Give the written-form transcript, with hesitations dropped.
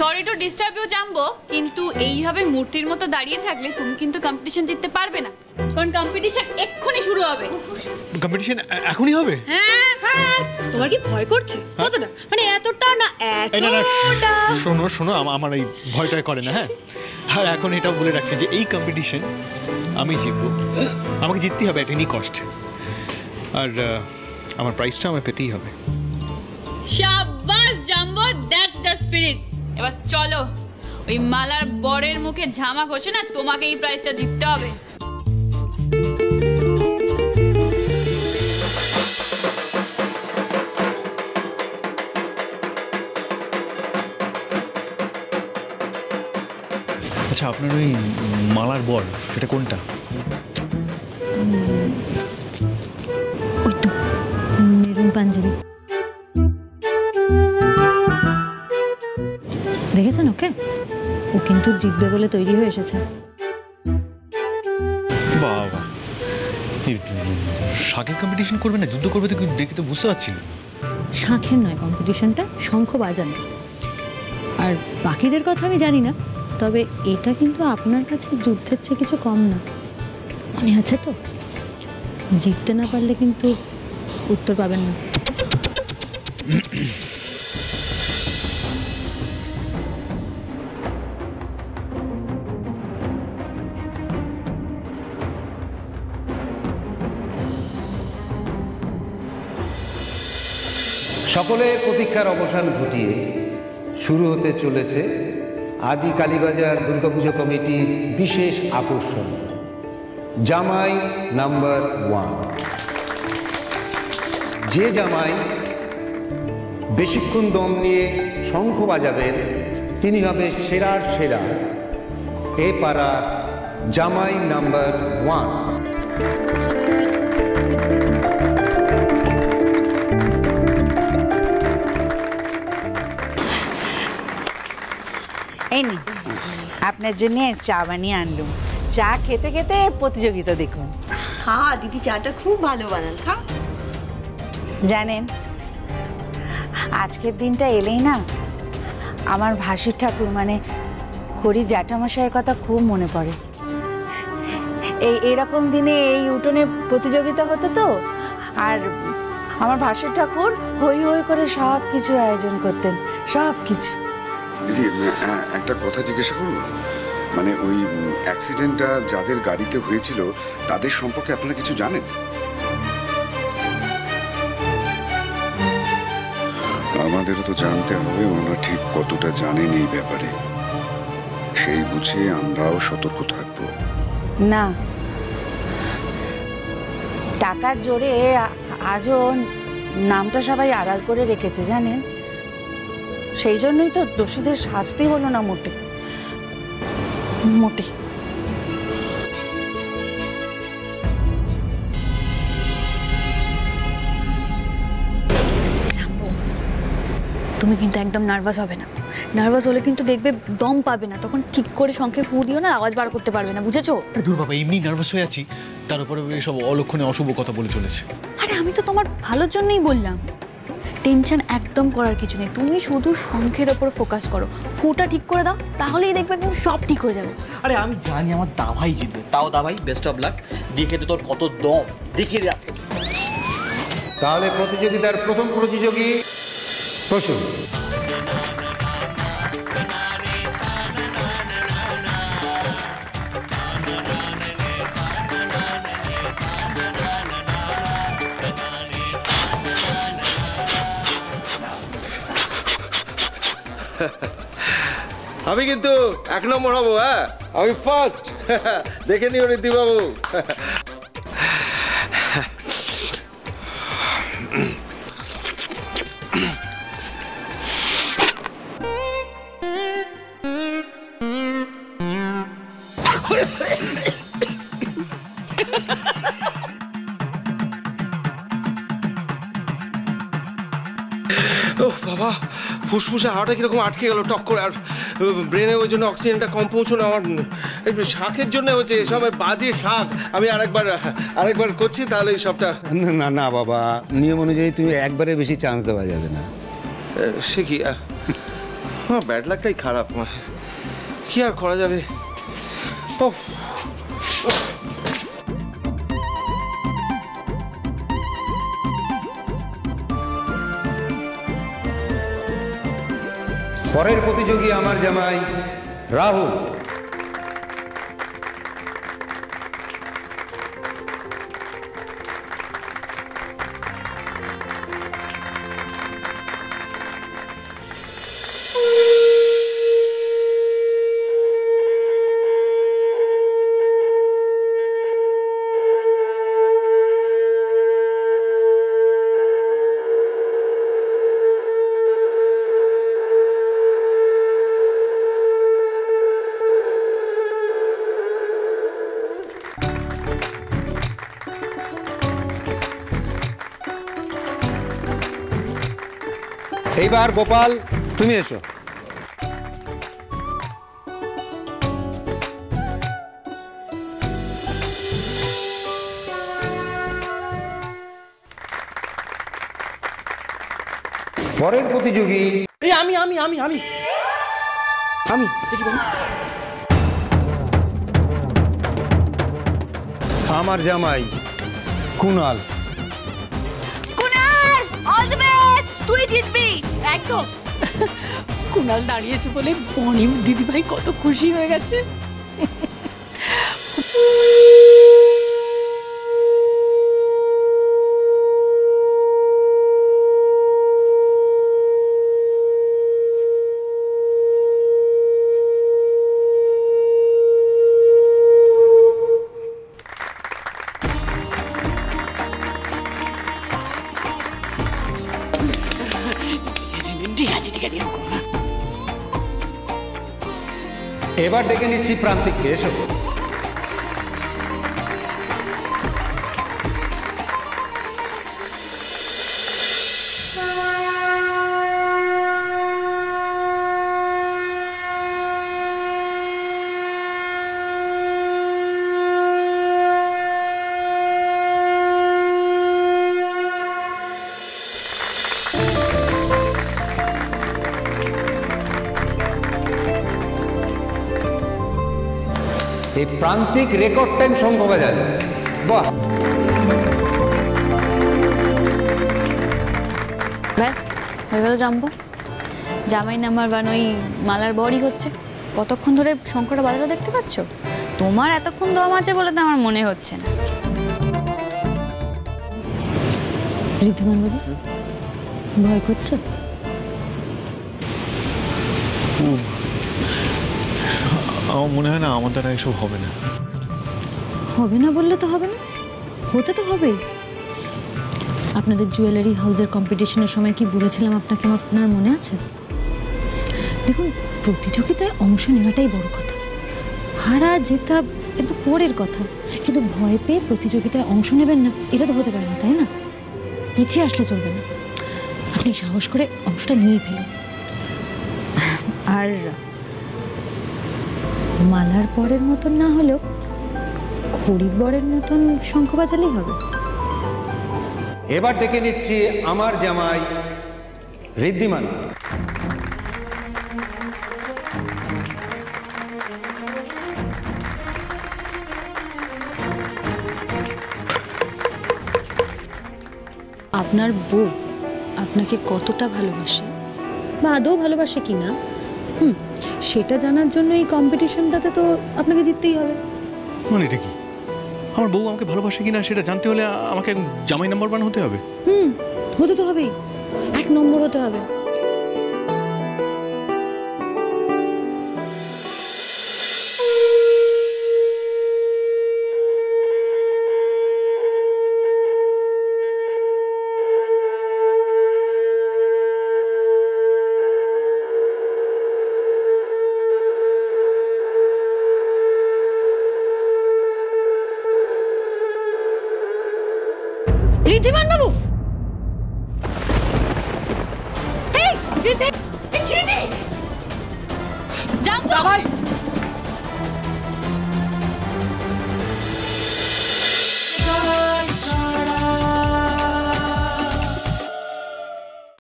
Sorry to disturb you Jumbo, কিন্তু এইভাবে মূর্তির মতো দাঁড়িয়ে থাকলে তুমি কিন্তু কম্পিটিশন জিততে পারবে না, কারণ কম্পিটিশন এক্ষুনি শুরু হবে। কম্পিটিশন এখনই হবে? হ্যাঁ হ্যাঁ। তোমার কি ভয় করছে? কতটা? মানে এতটা না এতটা? শোনো শোনো, আমার এই ভয়টা করে না। হ্যাঁ, আর এখন এটাও বলে রাখছি যে এই কম্পিটিশন আমি জিতবো, আমাকে জিততেই হবে এট এনি কস্ট, আর আমার প্রাইজটা আমার পেতেই হবে। শাবাশ জাম্বো, দ্যাটস দ্য স্পিরিট। এবার চলো, ওই মালার বরের মুখে ঝামা ঘষে না তোমাকে এই প্রাইজটা জিততে হবে। আচ্ছা, আপনার ওই মালার বর সেটা কোনটা? ওই তো মেরুন পাঞ্জাবি, দেখেছেন ওকে? ও কিন্তু জিতবে বলে তৈরি হয়ে এসেছে। বাবা, শাঁখের কম্পিটিশন করবে না, যুদ্ধ করবে? তো দেখে তো বুঝতে পারছি না। শাঁখের নয় কম্পিটিশনটা, শঙ্খ বাজানো। আর বাকিদের কথা আমি জানি না, তবে এটা কিন্তু আপনার কাছে যুদ্ধের চেয়ে কিছু কম না, মনে আছে তো? জিততে না পারলে কিন্তু উত্তর পাবেন না। সকলের প্রতীক্ষার অবসান ঘটিয়ে শুরু হতে চলেছে আদি কালীবাজার দুর্গাপুজো কমিটির বিশেষ আকর্ষণ, জামাই নাম্বার 1। যে জামাই বেশিক্ষণ দম নিয়ে শঙ্খ বাজাবেন তিনি হবে সেরার সেরা, এ পাড়ার জামাই নাম্বার 1। এই নি, আপনার জন্য চা বানিয়ে আনলুম। চা খেতে খেতে প্রতিযোগিতা দেখুন। হ্যাঁ দিদি, চাটা খুব ভালো বানান, খা। জানেন, আজকের দিনটা এলেই না আমার ভাসুর ঠাকুর মানে হরি জ্যাঠামশাইয়ের কথা খুব মনে পড়ে। এরকম দিনে এই উঠোনে প্রতিযোগিতা হতো তো, আর আমার ভাসুর ঠাকুর হই হই করে সব কিছু আয়োজন করতেন, সব কিছু। দিদি, একটা কথা জিজ্ঞাসা করব? মানে ওই অ্যাক্সিডেন্টটা যাদের গাড়িতে হয়েছিল তাদের সম্পর্কে আপনারা কিছু জানেন? আমাদেরও তো জানতে হবে ওনারা ঠিক কতটা জানেন এই ব্যাপারে, সেই বুঝে আমরাও সতর্ক থাকব। না, টাকার জোরে আজও নামটা সবাই আড়াল করে রেখেছে জানেন, সেই জন্যই তো দোষীদের শাস্তি হলো না মোটে মোটে। তুমি কিন্তু একদম নার্ভাস হবে না, নার্ভাস হলে কিন্তু দেখবে দম পাবে না, তখন ঠিক করে শঙ্খে ফু দিও না, আওয়াজ বার করতে পারবে না, বুঝেছো? দূর বাবা, এমনি নার্ভাস হয়ে আছি, তার উপরে এসব অলক্ষণে অশুভ কথা বলে চলেছে। আরে আমি তো তোমার ভালোর জন্যই বললাম, টেনশন একদম করার কিছু নেই, তুমি শুধু শঙ্খের ওপর ফোকাস করো, ফুটা ঠিক করে দাও, তাহলেই দেখবে একদম সব ঠিক হয়ে যাবে। আরে আমি জানি আমার দাভাই জিতবে, তাও দাভাই বেস্ট অফ লাক। দেখে তো তোর কত দম, দেখিয়ে দে আজকে। তাহলে প্রতিযোগিতার প্রথম প্রতিযোগী প্রসূন। আমি কিন্তু 1 নম্বর হব। হ্যাঁ, আমি ফার্স্ট। দেখে নিও ঋদ্ধিবাবু। ও বাবা, ফুসফুসে হাওয়াটা কিরকম আটকে গেল টক করে, আর ব্রেনে ওই জন্য অক্সিজেনটা কম পৌঁছলো। আমার শাঁখের জন্য হচ্ছে সব বাজে শাঁখ। আমি আরেকবার করছি, তাহলে সবটা। না না বাবা, নিয়ম অনুযায়ী তুমি একবারে বেশি চান্স দেওয়া যাবে না। সে কি? আমার ব্যাড লাকটাই খারাপ, কি আর করা যাবে। ও পরের প্রতিযোগী আমার জামাই রাহুল। এইবার গোপাল তুমি এসো। পরের প্রতিযোগী এই আমি আমি আমি আমি আমি দেখি বল। আমার জামাই Kunal. Kunal all the best, তুই জিতবি একদম। কুনাল দাঁড়িয়েছে বলে বনি দিদিভাই কত খুশি হয়ে গেছে। ঠিক আছে এবার ডেকে নিচ্ছি প্রান্তিককে, এসো। এই প্রান্তিক রেকর্ড টাইম শঙ্খ বাজায়, বাহ। ব্যাস হয়ে গেল জাম্বো। জামাই নাম্বার 1 ওই মালার বরই হচ্ছে। কতক্ষণ ধরে শঙ্খটা বাজালো দেখতে পাচ্ছ? তোমার এতক্ষণ দম আছে বলে তো আমার মনে হচ্ছে না। ঋদ্ধিমান বাবু ভয় করছে? আমার মনে হয় না আমার দ্বারা এসব হবে না। হবে না বললে তো হবে না, হতে তো হবেই। আপনাদের জুয়েলারি হাউসের কম্পিটিশনের সময় কি বলেছিলাম আপনাকে, আপনার মনে আছে? দেখুন, প্রতিযোগিতায় অংশ নেওয়াটাই বড় কথা, হারা জেতা এটা তো পরের কথা, কিন্তু ভয় পেয়ে প্রতিযোগিতায় অংশ নেবেন না এটা তো হতে পারে না, তাই না? পিছিয়ে আসলে চলবে না, আপনি সাহস করে অংশটা নিয়ে ফেলুন। আর মালার পরের মতন না হলেও খড়ির বরের মতন শঙ্খ বাজালেই হবে। এবার ডেকে নিচ্ছি আমার জামাই ঋদ্ধিমান। আপনার বউ আপনাকে কতটা ভালোবাসে বা আদৌ ভালোবাসে কি না, সেটা জানার জন্য এই কম্পিটিশনটাতে তো আপনাকে জিততেই হবে। মানে এটা কি? আমার বউ আমাকে ভালোবাসে কিনা সেটা জানতে হলে আমাকে জামাই নাম্বার 1 হতে হবে? হতে তো হবেই, 1 নম্বর হতে হবে। ঋদ্ধিমান বাবু, জাম্বো